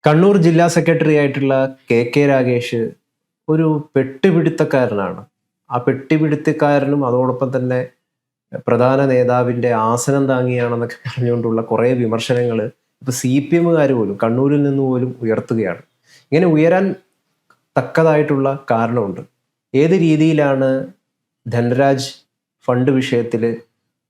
കണ്ണൂർ ജില്ലാ സെക്രട്ടറി ആയിട്ടുള്ള കെ രാഗേഷ് ഒരു പെട്ടുപിടുത്തക്കാരനാണ്. ആ പെട്ടുപിടുത്തക്കാരനും അതോടൊപ്പം തന്നെ പ്രധാന നേതാവിന്റെ ആസനം താങ്ങിയാണെന്നൊക്കെ പറഞ്ഞുകൊണ്ടുള്ള കുറേ വിമർശനങ്ങൾ ഇപ്പൊ CPM-കാർ പോലും കണ്ണൂരിൽ നിന്ന് പോലും ഉയർത്തുകയാണ്. ഇങ്ങനെ ഉയരാൻ തക്കതായിട്ടുള്ള കാരണമുണ്ട്. ഏത് രീതിയിലാണ് ധനരാജ് ഫണ്ട് വിഷയത്തിൽ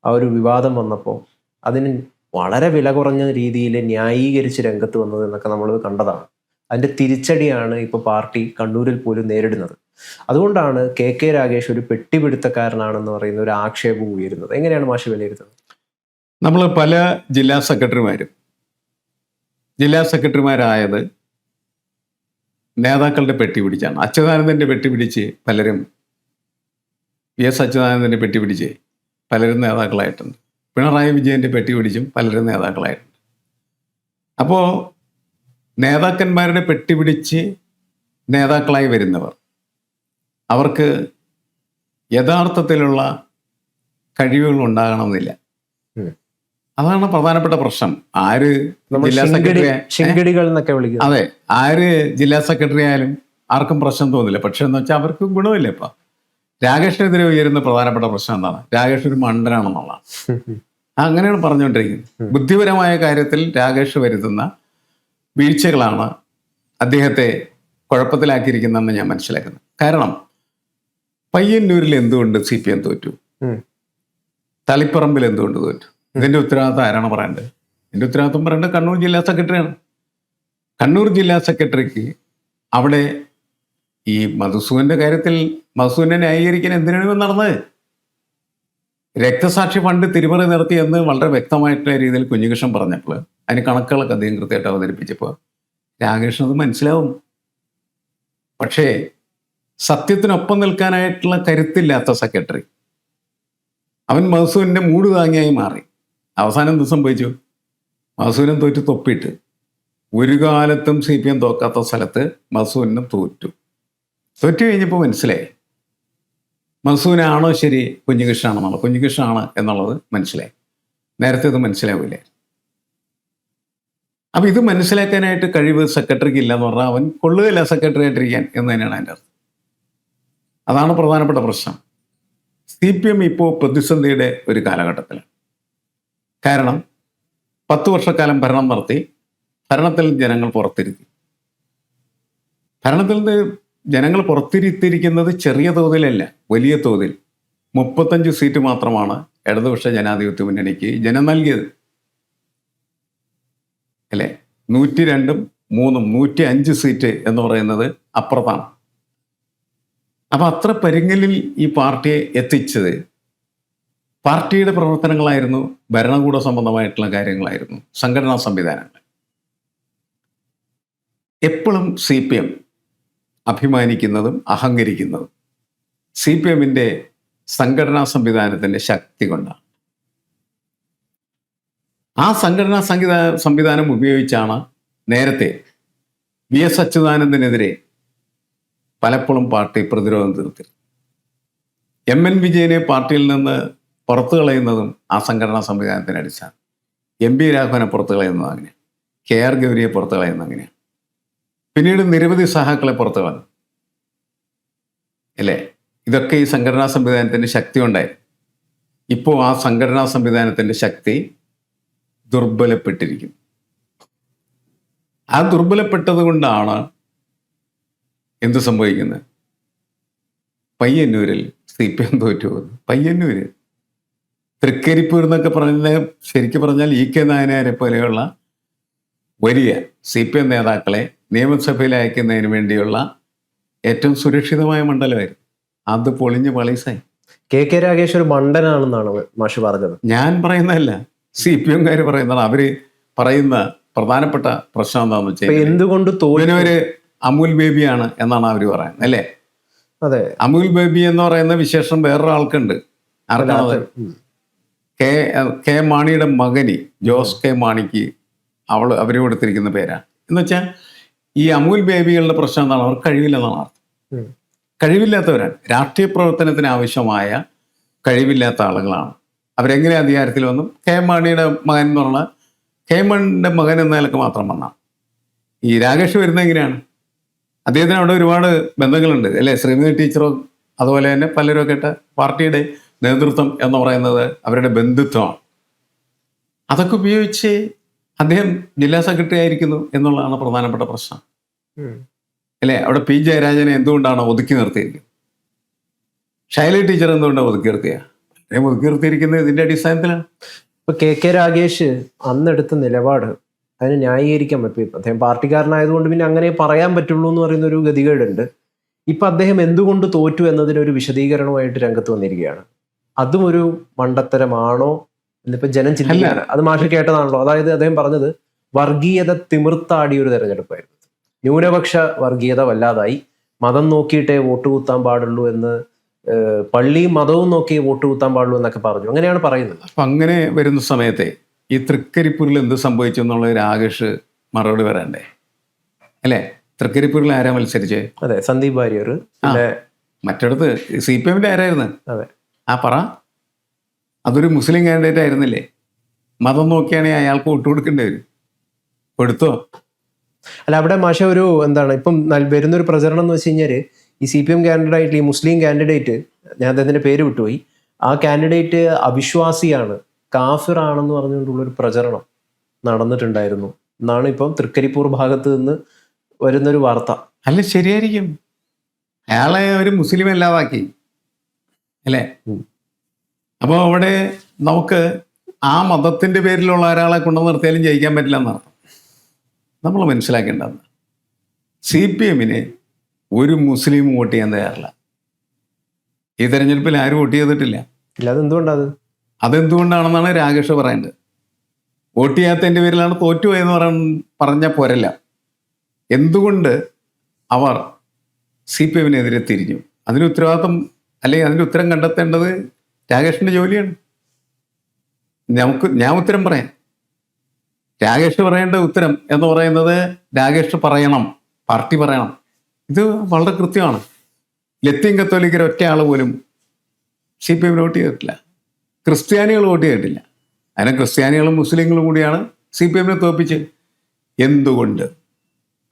ആ ഒരു വിവാദം വന്നപ്പോൾ അതിന് വളരെ വില കുറഞ്ഞ രീതിയിൽ ന്യായീകരിച്ച് രംഗത്ത് വന്നത് എന്നൊക്കെ നമ്മൾ കണ്ടതാണ്. അതിന്റെ തിരിച്ചടിയാണ് ഇപ്പോൾ പാർട്ടി കണ്ണൂരിൽ പോലും നേരിടുന്നത്. അതുകൊണ്ടാണ് കെ രാഗേഷ് ഒരു പെട്ടിപിടുത്തക്കാരനാണെന്ന് പറയുന്ന ഒരു ആക്ഷേപം ഉയരുന്നത്. എങ്ങനെയാണ് മാഷ് വിലയിരുത്തുന്നത്? നമ്മൾ പല ജില്ലാ സെക്രട്ടറിമാരായത് നേതാക്കളുടെ പെട്ടി പിടിച്ചാണ്. അച്യുതാനന്ദൻ്റെ പെട്ടി പിടിച്ച് പലരും, അച്യുതാനന്ദൻ്റെ പെട്ടി പിടിച്ച് പലരും നേതാക്കളായിട്ടുണ്ട്. പിണറായി വിജയൻ്റെ പെട്ടി പിടിച്ചും പലരും നേതാക്കളായിട്ടുണ്ട്. അപ്പോൾ നേതാക്കന്മാരുടെ പെട്ടി പിടിച്ച് നേതാക്കളായി വരുന്നവർ അവർക്ക് യഥാർത്ഥത്തിലുള്ള കഴിവുകൾ ഉണ്ടാകണമെന്നില്ല. അതാണ് പ്രധാനപ്പെട്ട പ്രശ്നം. ആര് ജില്ലാ സെക്രട്ടറി, അതെ, ആര് ജില്ലാ സെക്രട്ടറി ആയാലും ആർക്കും പ്രശ്നം തോന്നില്ല. പക്ഷെ എന്ന് വെച്ചാൽ അവർക്ക് ഗുണമില്ല. ഇപ്പം രാകേഷിനെതിരെ ഉയരുന്ന പ്രധാനപ്പെട്ട പ്രശ്നം എന്താണ്? രാകേഷ് ഒരു മണ്ടനാണെന്നുള്ളതാണ്. അങ്ങനെയാണ് പറഞ്ഞുകൊണ്ടിരിക്കുന്നത്. ബുദ്ധിപരമായ കാര്യത്തിൽ രാകേഷ് വരുത്തുന്ന വീഴ്ചകളാണ് അദ്ദേഹത്തെ കുഴപ്പത്തിലാക്കിയിരിക്കുന്നതെന്ന് ഞാൻ മനസ്സിലാക്കുന്നത്. കാരണം പയ്യന്നൂരിൽ എന്തുകൊണ്ട് CPM തോറ്റു, തളിപ്പറമ്പിൽ എന്തുകൊണ്ട് തോറ്റു? ഇതിന്റെ ഉത്തരവാദിത്വം ആരാണ് പറയേണ്ടത്? ഇതിന്റെ ഉത്തരവാദിത്വം പറയേണ്ടത് കണ്ണൂർ ജില്ലാ സെക്രട്ടറിയാണ്. കണ്ണൂർ ജില്ലാ സെക്രട്ടറിക്ക് അവിടെ ഈ മധുസൂദന്റെ കാര്യത്തിൽ മധുസൂദനെ ന്യായീകരിക്കാൻ എന്തിനാണ് നടന്നത്? രക്തസാക്ഷി ഫണ്ട് തിരിമറി നടത്തി എന്ന് വളരെ വ്യക്തമായിട്ടുള്ള രീതിയിൽ കുഞ്ഞികൃഷ്ണൻ പറഞ്ഞപ്പോൾ അതിന് കണക്കുകളൊക്കെ അദ്ദേഹം കൃത്യമായിട്ട് അവതരിപ്പിച്ചപ്പോൾ രാകേഷിന് അത് മനസ്സിലാവും. പക്ഷേ സത്യത്തിനൊപ്പം നിൽക്കാനായിട്ടുള്ള കരുത്തില്ലാത്ത സെക്രട്ടറി, അവൻ മധുസൂദന്റെ മൂട് താങ്ങിയായി മാറി. അവസാനം എന്ത് സംഭവിച്ചു? മധുസൂദൻ തോറ്റ് തൊപ്പിയിട്ട്. ഒരു കാലത്തും CPM തോക്കാത്ത സ്ഥലത്ത് മധുസൂദനും തോറ്റു കഴിഞ്ഞപ്പോൾ മനസ്സിലായി മധുസൂദനാണോ ശരി, കുഞ്ഞികൃഷ്ണനാണെന്നുള്ളത്. കുഞ്ഞികൃഷ്ണനാണ് എന്നുള്ളത് മനസ്സിലായി. നേരത്തെ ഇത് മനസ്സിലാവില്ല. അപ്പം ഇത് മനസ്സിലാക്കാനായിട്ട് കഴിവ് സെക്രട്ടറിക്ക് ഇല്ല എന്ന് പറഞ്ഞാൽ അവൻ കൊള്ളുകയില്ല സെക്രട്ടറി ആയിട്ടിരിക്കാൻ എന്ന് തന്നെയാണ് അതിൻ്റെ അർത്ഥം. അതാണ് പ്രധാനപ്പെട്ട പ്രശ്നം. CPM ഇപ്പോൾ പ്രതിസന്ധിയുടെ ഒരു കാലഘട്ടത്തിലാണ്. കാരണം 10 വർഷക്കാലം ഭരണം നടത്തി, ഭരണത്തിൽ ജനങ്ങൾ പുറത്തിരുത്തി. ഭരണത്തിൽ നിന്ന് ജനങ്ങൾ പുറത്തിരുത്തിയിരിക്കുന്നത് ചെറിയ തോതിലല്ല, വലിയ തോതിൽ. 35 സീറ്റ് മാത്രമാണ് ഇടതുപക്ഷ ജനാധിപത്യ മുന്നണിക്ക് ജനം നൽകിയത്, അല്ലേ? 102ഉം 3ഉം 105 സീറ്റ് എന്ന് പറയുന്നത് അപ്പുറത്താണ്. അപ്പം അത്ര പരിങ്ങലിൽ ഈ പാർട്ടിയെ എത്തിച്ചത് പാർട്ടിയുടെ പ്രവർത്തനങ്ങളായിരുന്നു, ഭരണകൂട സംബന്ധമായിട്ടുള്ള കാര്യങ്ങളായിരുന്നു, സംഘടനാ സംവിധാനങ്ങൾ. എപ്പോഴും CPM അഭിമാനിക്കുന്നതും അഹങ്കരിക്കുന്നതും CPM-ന്റെ സംഘടനാ സംവിധാനത്തിൻ്റെ ശക്തി കൊണ്ടാണ്. ആ സംഘടനാ സംവിധാനം ഉപയോഗിച്ചാണ് നേരത്തെ അച്യുതാനന്ദനെതിരെ പലപ്പോഴും പാർട്ടി പ്രതിരോധം തീർത്തി. MN വിജയനെ പാർട്ടിയിൽ നിന്ന് പുറത്തു കളയുന്നതും ആ സംഘടനാ സംവിധാനത്തിന് അടിച്ചാണ്. MP രാഘവനെ പുറത്തു കളയുന്നത് അങ്ങനെ, KR ഗൗരിയെ പുറത്തു കളയുന്നത് അങ്ങനെയാണ്. പിന്നീട് നിരവധി സഹാക്കളെ പുറത്തു കളഞ്ഞു, അല്ലേ? ഇതൊക്കെ ഈ സംഘടനാ സംവിധാനത്തിൻ്റെ ശക്തി ഉണ്ടായി. ഇപ്പോൾ ആ സംഘടനാ സംവിധാനത്തിൻ്റെ ശക്തി ദുർബലപ്പെട്ടിരിക്കുന്നു. ആ ദുർബലപ്പെട്ടത് കൊണ്ടാണ് എന്ത് സംഭവിക്കുന്നത്? പയ്യന്നൂരിൽ CPM തോറ്റു പോകുന്നു. പയ്യന്നൂര്, തൃക്കരിപ്പൂർ എന്നൊക്കെ പറഞ്ഞാൽ ശരിക്കും പറഞ്ഞാൽ EK നായനാരെ പോലെയുള്ള വലിയ CPM നേതാക്കളെ നിയമസഭയിൽ അയക്കുന്നതിന് വേണ്ടിയുള്ള ഏറ്റവും സുരക്ഷിതമായ മണ്ഡലമായിരുന്നു. അത് പൊളിഞ്ഞ് പളീസായി. കെ രാഗേഷ് ഒരു മണ്ടനാണെന്നാണ് മാഷ് പറഞ്ഞത്. ഞാൻ പറയുന്നതല്ല, CPM-കാർ പറയുന്നതാണ്. അവര് പറയുന്ന പ്രധാനപ്പെട്ട പ്രശ്നം എന്താണെന്ന് വെച്ചാൽ എന്തുകൊണ്ട് തോന്നിയവര് അമുൽ ബേബിയാണ് എന്നാണ് അവർ പറയുന്നത്, അല്ലേ? അതെ, അമുൽ ബേബി എന്ന് പറയുന്ന വിശേഷം വേറൊരാൾക്കുണ്ട്. ആർക്കാണത്? കെ മാണിയുടെ മകന് ജോസ് കെ മാണിക്ക് അവർ കൊടുത്തിരിക്കുന്ന പേരാണ്. എന്ന് വെച്ചാൽ ഈ അമുൽ ബേബികളുടെ പ്രശ്നം എന്താണ്? അവർ കഴിവില്ലെന്നാണ് അർത്ഥം. കഴിവില്ലാത്തവരാണ്. രാഷ്ട്രീയ പ്രവർത്തനത്തിന് ആവശ്യമായ കഴിവില്ലാത്ത ആളുകളാണ്. അവരെങ്ങനെ അധികാരത്തിൽ വന്നു? കെ മാണിയുടെ മകൻ എന്ന് പറഞ്ഞാൽ കെ മാണിയുടെ മകൻ എന്ന നിലക്ക് മാത്രം വന്നാണ്. ഈ രാകേഷ് വരുന്നത് എങ്ങനെയാണ്? അദ്ദേഹത്തിന് അവിടെ ഒരുപാട് ബന്ധങ്ങളുണ്ട് അല്ലേ? ശ്രീമതി ടീച്ചറോ അതുപോലെ തന്നെ പലരും ഒക്കെ ഇട്ട പാർട്ടിയുടെ നേതൃത്വം എന്ന് പറയുന്നത് അവരുടെ ബന്ധുത്വമാണ്. അതൊക്കെ ഉപയോഗിച്ച് അദ്ദേഹം ജില്ലാ സെക്രട്ടറി ആയിരിക്കുന്നു എന്നുള്ളതാണ് പ്രധാനപ്പെട്ട പ്രശ്നം അല്ലേ? അവിടെ പി ജയരാജനെ എന്തുകൊണ്ടാണ് ഒതുക്കി നിർത്തിയിരിക്കുന്നത്? ശൈലജ ടീച്ചർ എന്തുകൊണ്ടാണ് ഒതുക്കി നിർത്തിയ? അദ്ദേഹം ഒതുക്കി നിർത്തിയിരിക്കുന്നത് ഇതിന്റെ അടിസ്ഥാനത്തിലാണ്. ഇപ്പൊ കെ രാഗേഷ് അന്നെടുത്ത നിലപാട് അതിന് ന്യായീകരിക്കാൻ പറ്റും. അദ്ദേഹം പാർട്ടിക്കാരനായതുകൊണ്ട് പിന്നെ അങ്ങനെ പറയാൻ പറ്റുള്ളൂ എന്ന് പറയുന്ന ഒരു ഗതികേടുണ്ട്. ഇപ്പൊ അദ്ദേഹം എന്തുകൊണ്ട് തോറ്റു എന്നതിനൊരു വിശദീകരണമായിട്ട് രംഗത്ത് വന്നിരിക്കുകയാണ്. അതും ഒരു മണ്ടത്തരമാണോ എന്നിപ്പോ ജനം ചിന്തിക്കുകയാണ്. അത് മാഷ് കേട്ടതാണല്ലോ. അതായത് അദ്ദേഹം പറഞ്ഞത് വർഗീയത തിമിർത്താടിയ ഒരു തെരഞ്ഞെടുപ്പായിരുന്നു. ന്യൂനപക്ഷ വർഗീയത വല്ലാതായി, മതം നോക്കിയിട്ടേ വോട്ട് കുത്താൻ പാടുള്ളൂ എന്ന്, പള്ളിയും മതവും നോക്കി വോട്ട് കുത്താൻ പാടുള്ളൂ എന്നൊക്കെ പറഞ്ഞു. അങ്ങനെയാണ് പറയുന്നത്. അപ്പൊ അങ്ങനെ വരുന്ന സമയത്തെ ഈ തൃക്കരിപ്പൂരിൽ എന്ത് സംഭവിച്ചു എന്നുള്ള രാകേഷ് മറുപടി പറയണ്ടേ അല്ലേ? തൃക്കരിപ്പൂരിൽ ആരാ മത്സരിച്ചേ? അതെ, സന്ദീപ് വാര്യർ. പിന്നെ മറ്റിടത്ത് CPM ആരായിരുന്നു? അതെ, പറ. അതൊരു മുസ്ലിം കാൻഡിഡേറ്റ് ആയിരുന്നില്ലേ? മതം നോക്കിയാണെങ്കിൽ അയാൾക്ക് വോട്ട് കൊടുക്കേണ്ടി വരും. കൊടുത്തോ? അല്ല, അവിടെ മാഷ ഒരു എന്താണ് ഇപ്പം വരുന്നൊരു പ്രചരണം എന്ന് വെച്ച് കഴിഞ്ഞാല് ഈ CPM കാൻഡിഡേറ്റ്, ഈ മുസ്ലിം കാൻഡിഡേറ്റ്, ഞാൻ അദ്ദേഹത്തിന്റെ പേര് വിട്ടുപോയി, ആ കാൻഡിഡേറ്റ് അവിശ്വാസിയാണ്, കാഫിർ ആണെന്ന് പറഞ്ഞുകൊണ്ടുള്ളൊരു പ്രചരണം നടന്നിട്ടുണ്ടായിരുന്നു എന്നാണ് ഇപ്പം തൃക്കരിപ്പൂർ ഭാഗത്ത് നിന്ന് വരുന്നൊരു വാർത്ത. അല്ല, ശരിയായിരിക്കും. അയാളെ ഒരു മുസ്ലിം അല്ലാതാക്കി അല്ലേ? അപ്പോൾ അവിടെ നമുക്ക് ആ മതത്തിന്റെ പേരിലുള്ള ഒരാളെ കൊണ്ടു നിർത്തിയാലും ജയിക്കാൻ പറ്റില്ല എന്നർത്ഥം. നമ്മൾ മനസ്സിലാക്കേണ്ടതാണ്, CPM ഒരു മുസ്ലിം വോട്ട് ചെയ്യാൻ തയ്യാറില്ല. ഈ തെരഞ്ഞെടുപ്പിൽ ആരും വോട്ട് ചെയ്തിട്ടില്ല. അതെന്തുകൊണ്ടാണ്? അതെന്തുകൊണ്ടാണെന്നാണ് രാകേഷ് പറയേണ്ടത്. വോട്ട് ചെയ്യാത്തതിൻ്റെ പേരിലാണ് തോറ്റുപോയെന്ന് പറഞ്ഞ പോരല്ല. എന്തുകൊണ്ട് അവർ CPM തിരിഞ്ഞു? അതിന് ഉത്തരവാദിത്വം അല്ലെങ്കിൽ അതിൻ്റെ ഉത്തരം കണ്ടെത്തേണ്ടത് രാകേഷിൻ്റെ ജോലിയാണ്. ഞാൻ ഉത്തരം പറയാം. രാകേഷ് പറയേണ്ട ഉത്തരം എന്ന് പറയുന്നത് രാകേഷ് പറയണം, പാർട്ടി പറയണം. ഇത് വളരെ കൃത്യമാണ്. ലത്തീൻ കത്തോലിക്കർ ഒറ്റ ആൾ പോലും CPM വോട്ട് ചെയ്തിട്ടില്ല. ക്രിസ്ത്യാനികൾ വോട്ട് ചെയ്തിട്ടില്ല. അതിന് ക്രിസ്ത്യാനികളും മുസ്ലിങ്ങളും കൂടിയാണ് CPM തോൽപ്പിച്ച്. എന്തുകൊണ്ട്?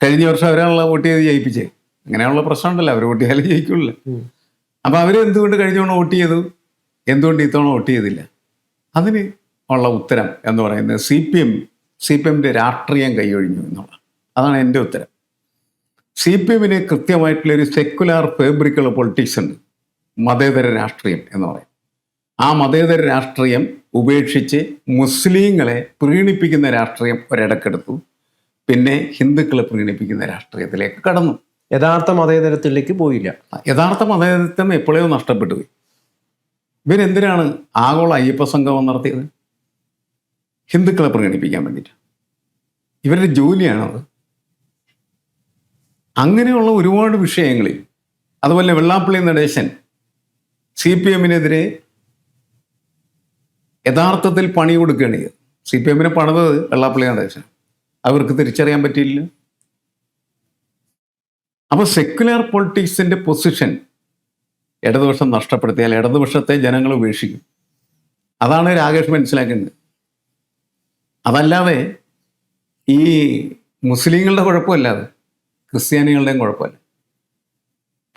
കഴിഞ്ഞ വർഷം അവരാണുള്ള വോട്ട് ചെയ്ത് ജയിപ്പിച്ച്. അങ്ങനെയുള്ള പ്രശ്നമുണ്ടല്ലോ, അവർ വോട്ട് ചെയ്യാലും ജയിക്കുള്ളൂ. അപ്പം അവരെന്തുകൊണ്ട് കഴിഞ്ഞ തവണ വോട്ട് ചെയ്തു, എന്തുകൊണ്ട് ഇത്തവണ വോട്ട് ചെയ്തില്ല? അതിന് ഉള്ള ഉത്തരം എന്ന് പറയുന്നത് CPMന്റെ രാഷ്ട്രീയം കൈയൊഴിഞ്ഞു എന്നുള്ളതാണ്. അതാണ് എൻ്റെ ഉത്തരം. CPM കൃത്യമായിട്ടുള്ളൊരു സെക്കുലാർ ഫേബ്രിക്കുള്ള പൊളിറ്റിക്സ് ഉണ്ട്, മതേതര രാഷ്ട്രീയം എന്ന് പറയും. ആ മതേതര രാഷ്ട്രീയം ഉപേക്ഷിച്ച് മുസ്ലിങ്ങളെ പ്രീണിപ്പിക്കുന്ന രാഷ്ട്രീയം ഒരിടക്കെടുത്തു. പിന്നെ ഹിന്ദുക്കളെ പ്രീണിപ്പിക്കുന്ന രാഷ്ട്രീയത്തിലേക്ക് കടന്നു. യഥാർത്ഥ മതേതരത്തിലേക്ക് പോയില്ല. യഥാർത്ഥ മതേതരത്വം എപ്പോഴോ നഷ്ടപ്പെട്ടു പോയി. ഇവരെന്തിനാണ് ആഗോള അയ്യപ്പ സംഗമം നടത്തിയത്? ഹിന്ദുക്കളെ പ്രീണിപ്പിക്കാൻ വേണ്ടിയിട്ട്. ഇവരുടെ ജോലിയാണത്. അങ്ങനെയുള്ള ഒരുപാട് വിഷയങ്ങളിൽ, അതുപോലെ വെള്ളാപ്പള്ളി നടേശൻ CPM യഥാർത്ഥത്തിൽ പണി കൊടുക്കുകയാണ് ചെയ്തത്. CPM പണിതത് വെള്ളാപ്പള്ളി നടേശൻ. അവർക്ക് തിരിച്ചറിയാൻ പറ്റിയില്ല. അപ്പോൾ സെക്യുലർ പൊളിറ്റിക്സിന്റെ പൊസിഷൻ ഇടതുപക്ഷം നഷ്ടപ്പെടുത്തിയാൽ ഇടതുപക്ഷത്തെ ജനങ്ങൾ ഉപേക്ഷിക്കും. അതാണ് രാകേഷ് മനസ്സിലാക്കുന്നത്. അതല്ലാതെ ഈ മുസ്ലിങ്ങളുടെ കുഴപ്പമല്ല, അത് ക്രിസ്ത്യാനികളുടെയും കുഴപ്പമല്ല,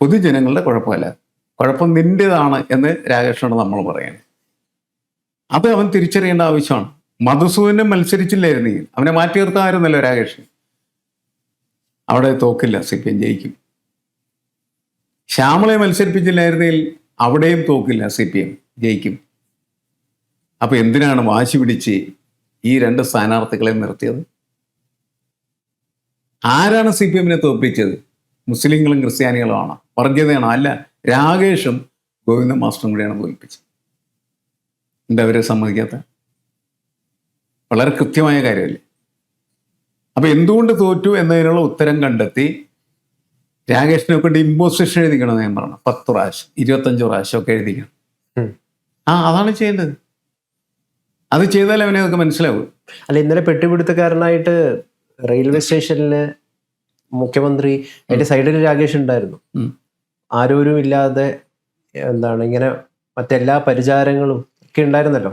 പൊതുജനങ്ങളുടെ കുഴപ്പമല്ല. കുഴപ്പം നിൻ്റെതാണ് എന്ന് രാകേഷിനോട് നമ്മൾ പറയുന്നത്. അത് അവൻ തിരിച്ചറിയേണ്ട ആവശ്യമാണ്. മധുസൂദനം മത്സരിച്ചില്ലായിരുന്നെങ്കിൽ അവനെ മാറ്റി നിർത്താമായിരുന്നല്ലോ രാകേഷ്. അവിടെ തോക്കില്ല, CPM ജയിക്കും. ശ്യാമളെ മത്സരിപ്പിച്ചില്ലായിരുന്നെങ്കിൽ അവിടെയും തോക്കില്ല, CPM ജയിക്കും. അപ്പൊ എന്തിനാണ് വാശി പിടിച്ച് ഈ രണ്ട് സ്ഥാനാർത്ഥികളെ നിർത്തിയത്? ആരാണ് CPM തോൽപ്പിച്ചത്? മുസ്ലിങ്ങളും ക്രിസ്ത്യാനികളുമാണ്, വർഗീയതയാണോ? അല്ല, രാകേഷും ഗോവിന്ദ മാസ്റ്ററും കൂടിയാണ് തോൽപ്പിച്ചത്. എന്താ അവരെ സമ്മതിക്കാത്ത? വളരെ കൃത്യമായ കാര്യമല്ലേ? അപ്പൊ എന്തുകൊണ്ട് തോറ്റു എന്നതിനുള്ള ഉത്തരം കണ്ടെത്തി രാകേഷിനെ കൊണ്ട് ഇമ്പോസിഷൻ എഴുതിക്കണമെന്ന് ഞാൻ പറഞ്ഞു. 10 പ്രാവശ്യം 25 പ്രാവശ്യം ഒക്കെ എഴുതിക്കണം. അതാണ് ചെയ്യേണ്ടത്. അത് ചെയ്താൽ അവനെ അതൊക്കെ മനസ്സിലാവും. അല്ല, ഇന്നലെ പെട്ടുപിടുത്തക്കാരനായിട്ട് റെയിൽവേ സ്റ്റേഷനില് മുഖ്യമന്ത്രി അതിന്റെ സൈഡിൽ രാകേഷ് ഉണ്ടായിരുന്നു. ആരോരും ഇല്ലാതെ ഇങ്ങനെ മറ്റെല്ലാ പരിചാരങ്ങളും ഒക്കെ ഉണ്ടായിരുന്നല്ലോ.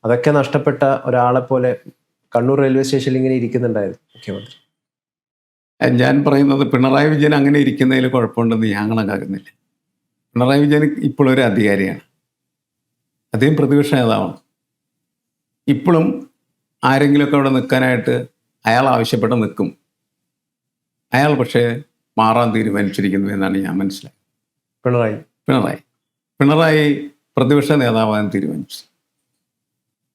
അതൊക്കെ നഷ്ടപ്പെട്ട ഒരാളെ പോലെ കണ്ണൂർ റെയിൽവേ സ്റ്റേഷനിൽ ഇങ്ങനെ ഇരിക്കുന്നുണ്ടായിരുന്നു മുഖ്യമന്ത്രി. ഞാൻ പറയുന്നത് പിണറായി വിജയൻ അങ്ങനെ ഇരിക്കുന്നതിൽ കുഴപ്പമുണ്ടെന്ന് ഞാൻ കണക്കാക്കുന്നില്ല. പിണറായി വിജയൻ ഇപ്പോഴൊരു അധികാരിയാണ്, അദ്ദേഹം പ്രതിപക്ഷ നേതാവാണ്. ഇപ്പോഴും ആരെങ്കിലുമൊക്കെ അവിടെ നിൽക്കാനായിട്ട് അയാൾ ആവശ്യപ്പെട്ട് നിൽക്കും. അയാൾ പക്ഷേ മാറാൻ തീരുമാനിച്ചിരിക്കുന്നു എന്നാണ് ഞാൻ മനസ്സിലായത്. പിണറായി പ്രതിപക്ഷ നേതാവാൻ തീരുമാനിച്ചു.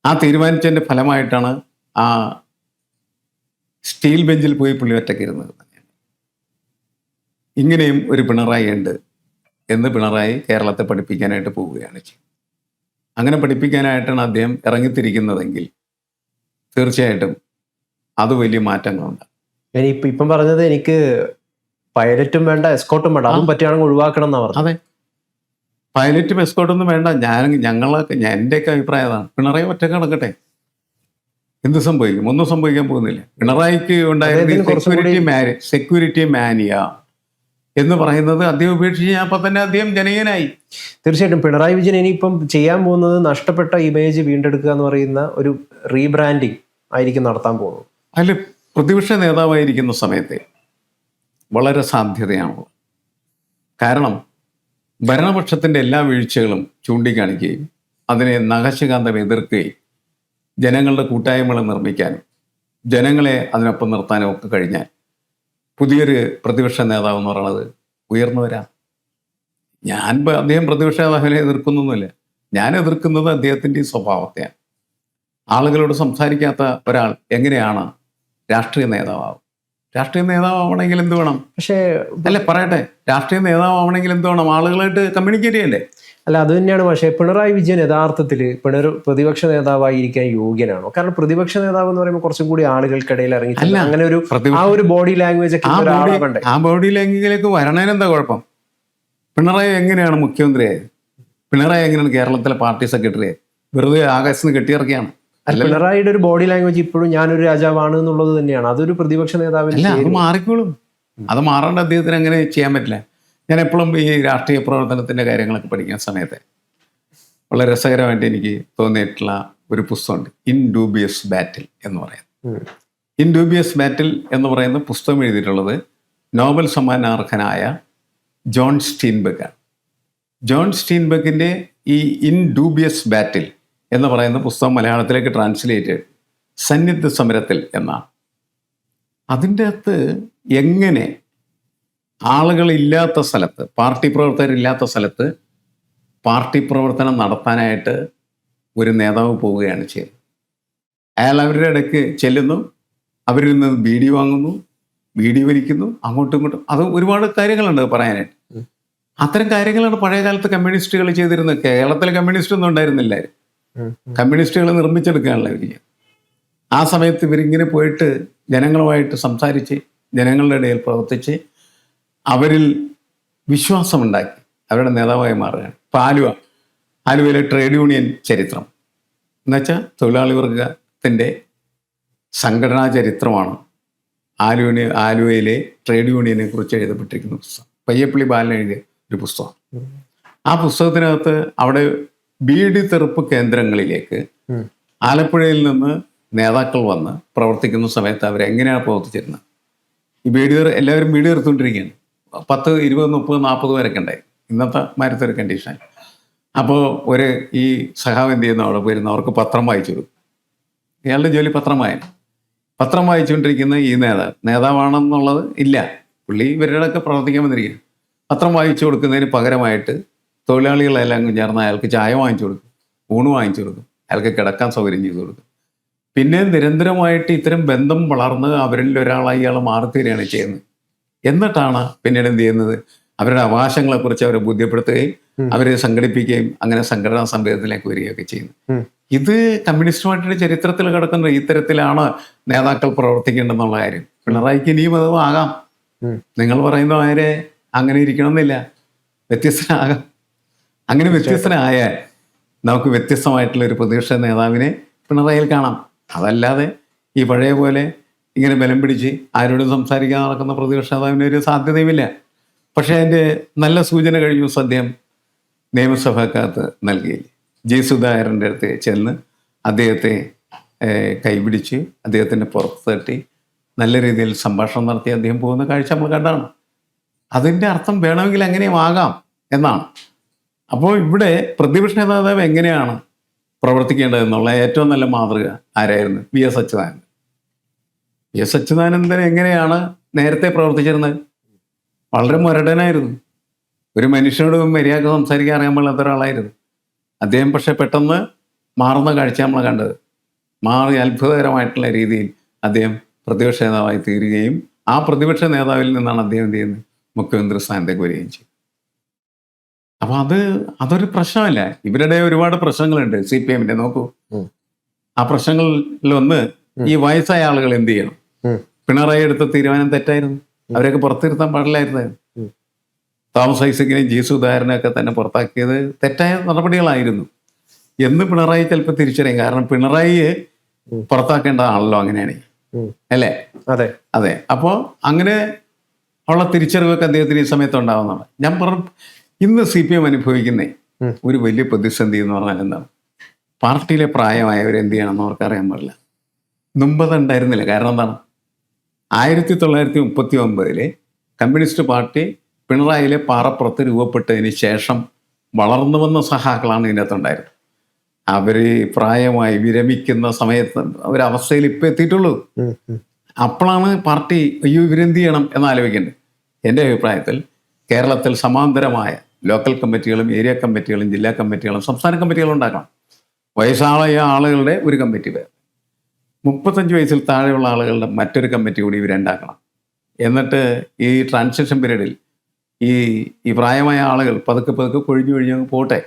ആ തീരുമാനിച്ചതിൻ്റെ ഫലമായിട്ടാണ് ആ സ്റ്റീൽ ബെഞ്ചിൽ പോയി പുള്ളി ഒറ്റയ്ക്കിരുന്നത്. ഇങ്ങനെയും ഒരു പിണറായി ഉണ്ട് എന്ന് പിണറായി കേരളത്തെ പഠിപ്പിക്കാനായിട്ട് പോവുകയാണ് ചെയ്യുന്നത്. അങ്ങനെ പഠിപ്പിക്കാനായിട്ടാണ് അദ്ദേഹം ഇറങ്ങിത്തിരിക്കുന്നതെങ്കിൽ തീർച്ചയായിട്ടും അത് വലിയ മാറ്റങ്ങളുണ്ട്. ഇപ്പം പറഞ്ഞത് എനിക്ക് പൈലറ്റും വേണ്ട എസ്കോട്ടും വേണ്ട, അതും പറ്റുകയാണെങ്കിൽ ഒഴിവാക്കണം എന്നാ പറഞ്ഞത്. അതെ, പൈലറ്റും എസ്കോട്ടൊന്നും വേണ്ട. എൻ്റെയൊക്കെ അഭിപ്രായം അതാണ്. പിണറായി ഒറ്റയ്ക്ക് നടക്കട്ടെ, എന്ത് സംഭവിക്കും? ഒന്നും സംഭവിക്കാൻ പോകുന്നില്ല. പിണറായിക്ക് ഉണ്ടായിരുന്ന സെക്യൂരിറ്റി മാനിയ എന്ന് പറയുന്നത് അദ്ദേഹം ഉപേക്ഷിച്ച് അപ്പൊ തന്നെ അദ്ദേഹം ജനകീയനായി. തീർച്ചയായിട്ടും പിണറായി വിജയൻ ഇനിയിപ്പം ചെയ്യാൻ പോകുന്നത് നഷ്ടപ്പെട്ട ഇമേജ് വീണ്ടെടുക്കുക എന്ന് പറയുന്ന ഒരു റീബ്രാൻഡിങ് ആയിരിക്കും നടത്താൻ പോകുന്നത്. അതിൽ പ്രതിപക്ഷ നേതാവായിരിക്കുന്ന സമയത്ത് വളരെ സാധ്യതയാണുള്ളത്. കാരണം ഭരണപക്ഷത്തിൻ്റെ എല്ലാ വീഴ്ചകളും ചൂണ്ടിക്കാണിക്കുകയും അതിനെ നഖശികാന്തം എതിർക്കുകയും ജനങ്ങളുടെ കൂട്ടായ്മകൾ നിർമ്മിക്കാനും ജനങ്ങളെ അതിനൊപ്പം നിർത്താനും ഒക്കെ കഴിഞ്ഞാൽ പുതിയൊരു പ്രതിപക്ഷ നേതാവ് എന്ന് പറയുന്നത് ഉയർന്നവരാണ്. അദ്ദേഹം പ്രതിപക്ഷ നേതാവിനെ എതിർക്കുന്നൊന്നുമില്ല. ഞാൻ എതിർക്കുന്നത് അദ്ദേഹത്തിൻ്റെ സ്വഭാവത്തെയാണ്. ആളുകളോട് സംസാരിക്കാത്ത ഒരാൾ എങ്ങനെയാണ് രാഷ്ട്രീയ നേതാവാകും? രാഷ്ട്രീയ നേതാവണമെങ്കിൽ എന്ത് വേണം? പക്ഷേ പറയട്ടെ, രാഷ്ട്രീയ നേതാവണമെങ്കിൽ എന്ത് വേണം? ആളുകളായിട്ട് കമ്മ്യൂണിക്കേറ്റ് ചെയ്യണ്ടേ? അല്ല, അത് തന്നെയാണ്. പക്ഷേ പിണറായി വിജയൻ യഥാർത്ഥത്തിൽ പ്രതിപക്ഷ നേതാവായിരിക്കാൻ യോഗ്യനാണോ? കാരണം പ്രതിപക്ഷ നേതാവ് എന്ന് പറയുമ്പോൾ കുറച്ചും കൂടി ആളുകൾക്കിടയിൽ ഇറങ്ങി അങ്ങനെ ഒരു ബോഡി ലാംഗ്വേജ് ഒക്കെ ആ ബോഡി ലാംഗ്വേജിലേക്ക് വരണേനെന്താ കുഴപ്പം? പിണറായി എങ്ങനെയാണ് മുഖ്യമന്ത്രിയായത്? പിണറായി എങ്ങനെയാണ് കേരളത്തിലെ പാർട്ടി സെക്രട്ടറിയായത്? വെറുതെ ആകാശത്ത് കെട്ടിയിറക്കിയാണ്. പിണറായിയുടെ ഒരു ബോഡി ലാംഗ്വേജ് ഇപ്പോഴും ഞാനൊരു രാജാവാണ് എന്നുള്ളത് തന്നെയാണ്. അതൊരു പ്രതിപക്ഷ നേതാവിന് അത് മാറിക്കോളും. അത് മാറേണ്ട അദ്ദേഹത്തിന് അങ്ങനെ ചെയ്യാൻ പറ്റില്ല. ഞാൻ എപ്പോഴും ഈ രാഷ്ട്രീയ പ്രവർത്തനത്തിൻ്റെ കാര്യങ്ങളൊക്കെ പഠിക്കുന്ന സമയത്ത് വളരെ രസകരമായിട്ട് എനിക്ക് തോന്നിയിട്ടുള്ള ഒരു പുസ്തകമുണ്ട്, ഇൻഡൂബിയസ് ബാറ്റിൽ എന്ന് പറയുന്നത്. ഇൻഡൂബിയസ് ബാറ്റിൽ എന്ന് പറയുന്ന പുസ്തകം എഴുതിയിട്ടുള്ളത് നോബൽ സമ്മാനാർഹനായ ജോൺ സ്റ്റീൻബെക്കാണ്. ജോൺ സ്റ്റീൻബെക്കിൻ്റെ ഈ ഇൻഡൂബിയസ് ബാറ്റിൽ എന്ന് പറയുന്ന പുസ്തകം മലയാളത്തിലേക്ക് ട്രാൻസ്ലേറ്റ് സന്നിഗ്ധ സമരത്തിൽ എന്നാണ്. അതിൻ്റെ അകത്ത് എങ്ങനെ ആളുകളില്ലാത്ത സ്ഥലത്ത്, പാർട്ടി പ്രവർത്തകരില്ലാത്ത സ്ഥലത്ത് പാർട്ടി പ്രവർത്തനം നടത്താനായിട്ട് ഒരു നേതാവ് പോവുകയാണ് ചെയ്യുന്നത്. അയാൾ അവരുടെ ഇടയ്ക്ക് ചെല്ലുന്നു, അവരിൽ നിന്ന് ബീഡി വാങ്ങുന്നു, ബീഡി വലിക്കുന്നു, അങ്ങോട്ടും ഇങ്ങോട്ടും. അത് ഒരുപാട് കാര്യങ്ങളുണ്ട് പറയാനായിട്ട്. അത്തരം കാര്യങ്ങളാണ് പഴയ കാലത്ത് കമ്മ്യൂണിസ്റ്റുകൾ ചെയ്തിരുന്നത്. കേരളത്തിലെ കമ്മ്യൂണിസ്റ്റ് ഒന്നും ഉണ്ടായിരുന്നില്ലായിരുന്നു. കമ്മ്യൂണിസ്റ്റുകൾ നിർമ്മിച്ചെടുക്കുകയാണല്ലോ ഇവർ. ആ സമയത്ത് ഇവരിങ്ങനെ പോയിട്ട് ജനങ്ങളുമായിട്ട് സംസാരിച്ച് ജനങ്ങളുടെ ഇടയിൽ പ്രവർത്തിച്ച് അവരിൽ വിശ്വാസമുണ്ടാക്കി അവരുടെ നേതാവായി മാറുകയാണ്. ഇപ്പോൾ ആലുവയിലെ ട്രേഡ് യൂണിയൻ ചരിത്രം എന്നുവെച്ചാൽ തൊഴിലാളി വർഗത്തിൻ്റെ സംഘടനാ ചരിത്രമാണ് ആലുവയിലെ ട്രേഡ് യൂണിയനെ കുറിച്ച് എഴുതപ്പെട്ടിരിക്കുന്ന പുസ്തകം. പയ്യപ്പള്ളി ബാലൻ എഴുതിയ ഒരു പുസ്തകം. ആ പുസ്തകത്തിനകത്ത് അവിടെ ബീഡി തെറുപ്പ് കേന്ദ്രങ്ങളിലേക്ക് ആലപ്പുഴയിൽ നിന്ന് നേതാക്കൾ വന്ന് പ്രവർത്തിക്കുന്ന സമയത്ത് അവരെങ്ങനെയാണ് പ്രവർത്തിച്ചിരുന്നത്. ഈ എല്ലാവരും ബീഡി തെറുത്തുകൊണ്ടിരിക്കുകയാണ്. 10, 20, 30, 40 പേരൊക്കെ ഉണ്ടായി ഇന്നത്തെ മാരത്തെ ഒരു കണ്ടീഷൻ. അപ്പോൾ ഈ സഹാവ് എന്ത് ചെയ്യുന്ന അവിടെ പോയിരുന്ന അവർക്ക് പത്രം വായിച്ചു കൊടുക്കും. ഇയാളുടെ ജോലി പത്രം വായിച്ചുകൊണ്ടിരിക്കുന്ന ഈ നേതാവാണെന്നുള്ളത് ഇല്ല, പുള്ളി ഇവരുടെയൊക്കെ പ്രവർത്തിക്കാൻ വന്നിരിക്കുക. പത്രം വായിച്ചു കൊടുക്കുന്നതിന് പകരമായിട്ട് തൊഴിലാളികളെല്ലാം ചേർന്ന് അയാൾക്ക് ചായ വാങ്ങിച്ചു കൊടുക്കും, ഊണ് വാങ്ങിച്ചു കൊടുക്കും, അയാൾക്ക് കിടക്കാൻ സൗകര്യം ചെയ്തു കൊടുക്കും. പിന്നെ നിരന്തരമായിട്ട് ഇത്തരം ബന്ധം വളർന്ന് അവരിൽ ഒരാളായി ഇയാൾ മാറിത്തീരുകയാണ് ചെയ്യുന്നത്. എന്നിട്ടാണ് പിന്നീട് എന്ത് ചെയ്യുന്നത്, അവരുടെ അവകാശങ്ങളെക്കുറിച്ച് അവരെ ബോധ്യപ്പെടുത്തുകയും അവരെ സംഘടിപ്പിക്കുകയും അങ്ങനെ സംഘടനാ സംവേദനത്തിലേക്ക് വരികയൊക്കെ ചെയ്യുന്നു. ഇത് കമ്മ്യൂണിസ്റ്റ് പാർട്ടിയുടെ ചരിത്രത്തിൽ കിടക്കുന്ന ഇത്തരത്തിലാണ് നേതാക്കൾ പ്രവർത്തിക്കേണ്ടെന്നുള്ള കാര്യം. പിണറായിക്ക് ഇനിയും അത് ആകാം. നിങ്ങൾ പറയുന്ന ആരെ അങ്ങനെ ഇരിക്കണമെന്നില്ല, വ്യത്യസ്തനാകാം. അങ്ങനെ വ്യത്യസ്തനായാൽ നമുക്ക് വ്യത്യസ്തമായിട്ടുള്ള ഒരു പ്രതിപക്ഷ നേതാവിനെ പിണറായിയിൽ കാണാം. അതല്ലാതെ ഈ പഴയ പോലെ ഇങ്ങനെ ബലം പിടിച്ച് ആരോടും സംസാരിക്കാൻ നടക്കുന്ന പ്രതിപക്ഷ നേതാവിന് ഒരു സാധ്യതയുമില്ല. പക്ഷേ അതിൻ്റെ നല്ല സൂചന കഴിഞ്ഞ ദിവസം അദ്ദേഹം നിയമസഭക്കകത്ത് നൽകിയില്ലേ, ജെ സുധാകരൻ്റെ അടുത്ത് ചെന്ന് അദ്ദേഹത്തെ കൈപിടിച്ച് അദ്ദേഹത്തിൻ്റെ പുറത്ത് തട്ടി നല്ല രീതിയിൽ സംഭാഷണം നടത്തി അദ്ദേഹം പോകുന്ന കാഴ്ച നമ്മൾ കണ്ടാണ്. അതിൻ്റെ അർത്ഥം വേണമെങ്കിൽ അങ്ങനെയും ആകാം എന്നാണ്. അപ്പോൾ ഇവിടെ പ്രതിപക്ഷ നേതാവ് എങ്ങനെയാണ് പ്രവർത്തിക്കേണ്ടതെന്നുള്ള ഏറ്റവും നല്ല മാതൃക ആരായിരുന്നു? V S Achuthanandan. V S Achuthanandan എങ്ങനെയാണ് നേരത്തെ പ്രവർത്തിച്ചിരുന്നത്? വളരെ മുരടനായിരുന്നു. ഒരു മനുഷ്യനോട് മര്യാദ സംസാരിക്കാൻ അറിയാൻ പാടില്ലാത്ത ഒരാളായിരുന്നു അദ്ദേഹം. പക്ഷെ പെട്ടെന്ന് മാറുന്ന കാഴ്ച നമ്മൾ കണ്ടത്. മാറി അത്ഭുതകരമായിട്ടുള്ള രീതിയിൽ അദ്ദേഹം പ്രതിപക്ഷ നേതാവായി തീരുകയും ആ പ്രതിപക്ഷ നേതാവിൽ നിന്നാണ് അദ്ദേഹം എന്ത് ചെയ്യുന്നത്? മുഖ്യമന്ത്രി സ്ഥാനത്തേക്ക് വരികയും ചെയ്യും. അപ്പം അതൊരു പ്രശ്നമല്ല. ഇവരുടെ ഒരുപാട് പ്രശ്നങ്ങളുണ്ട് CPM നോക്കൂ. ആ പ്രശ്നങ്ങളിലൊന്ന് ഈ വയസ്സായ ആളുകൾ എന്ത് ചെയ്യണം? പിണറായി എടുത്ത തീരുമാനം തെറ്റായിരുന്നു. അവരെയൊക്കെ പുറത്തിരുത്താൻ പാടില്ലായിരുന്നു. തോമസ് ഐസക്കിനെയും ജി സുധാകരനെയൊക്കെ തന്നെ പുറത്താക്കിയത് തെറ്റായ നടപടികളായിരുന്നു എന്ന് പിണറായി ചിലപ്പോൾ തിരിച്ചറിയും. കാരണം പിണറായിയെ പുറത്താക്കേണ്ട ആണല്ലോ അങ്ങനെയാണ്, അല്ലേ? അതെ അതെ. അപ്പോൾ അങ്ങനെ ഉള്ള തിരിച്ചറിവൊക്കെ അദ്ദേഹത്തിന് ഈ സമയത്ത് ഉണ്ടാവുന്നതാണ്. ഞാൻ പറഞ്ഞു, ഇന്ന് CPM അനുഭവിക്കുന്ന ഒരു വലിയ പ്രതിസന്ധി എന്ന് പറഞ്ഞാൽ എന്താണ്? പാർട്ടിയിലെ പ്രായമായവർ എന്ത് ചെയ്യണമെന്ന് അവർക്കറിയാൻ പാടില്ല. മുമ്പത് ഉണ്ടായിരുന്നില്ല. കാരണം എന്താണ്? 1939 കമ്മ്യൂണിസ്റ്റ് പാർട്ടി പിണറായിയിലെ പാറപ്പുറത്ത് രൂപപ്പെട്ടതിന് ശേഷം വളർന്നു വന്ന സഹാക്കളാണ് ഇതിനകത്തുണ്ടായിരുന്നത്. അവർ പ്രായമായി വിരമിക്കുന്ന സമയത്ത് ഒരവസ്ഥയിൽ ഇപ്പം എത്തിയിട്ടുള്ളൂ. അപ്പോഴാണ് പാർട്ടി ഇവരെന്ത് ചെയ്യണം എന്നാലോചിക്കേണ്ടത്. എൻ്റെ അഭിപ്രായത്തിൽ കേരളത്തിൽ സമാന്തരമായ ലോക്കൽ കമ്മിറ്റികളും ഏരിയ കമ്മിറ്റികളും ജില്ലാ കമ്മിറ്റികളും സംസ്ഥാന കമ്മിറ്റികളും ഉണ്ടാക്കണം. വയസ്സായ ആളുകളുടെ ഒരു കമ്മിറ്റി വേറെ, 35 വയസ്സിൽ താഴെയുള്ള ആളുകളുടെ മറ്റൊരു കമ്മിറ്റി കൂടി ഇവരുണ്ടാക്കണം. എന്നിട്ട് ഈ ട്രാൻസിഷൻ പീരീഡിൽ ഈ പ്രായമായ ആളുകൾ പതുക്കെ കൊഴിഞ്ഞു പോട്ടെ.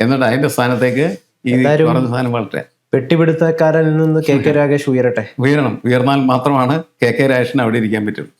എന്നിട്ട് അതിൻ്റെ സ്ഥാനത്തേക്ക് ഈ പറഞ്ഞ സ്ഥാനം വളരട്ടെ. പെട്ടിപിടുത്തക്കാരനിൽ നിന്ന് KK രാഗേഷ് ഉയരട്ടെ. ഉയർന്നാൽ മാത്രമാണ് KK രാഗേഷിന് അവിടെ ഇരിക്കാൻ പറ്റുള്ളൂ.